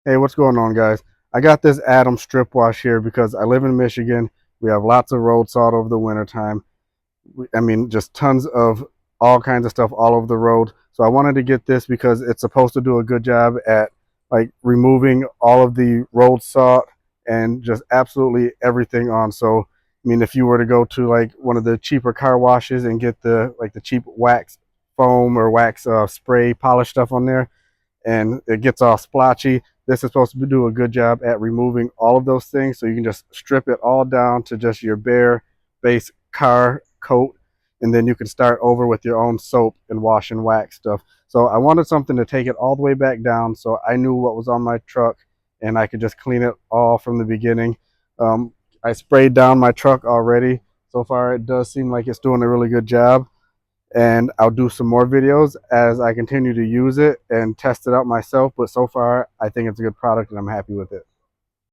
Hey, what's going on, guys? I got this Adam strip wash here because I live in Michigan. We have lots of road salt over the wintertime. I mean, just tons of all kinds of stuff all over the road. So I wanted to get this because it's supposed to do a good job at like removing all of the road salt and just absolutely everything on. So, I mean, if you were to go to like one of the cheaper car washes and get the cheap wax foam or wax spray polish stuff on there, and it gets all splotchy. This is supposed to do a good job at removing all of those things, so you can just strip it all down to just your bare base car coat, and then you can start over with your own soap and wash and wax stuff. So I wanted something to take it all the way back down so I knew what was on my truck and I could just clean it all from the beginning. I sprayed down my truck already. So far it does seem like it's doing a really good job, and I'll do some more videos as I continue to use it and test it out myself. But so far, I think it's a good product and I'm happy with it.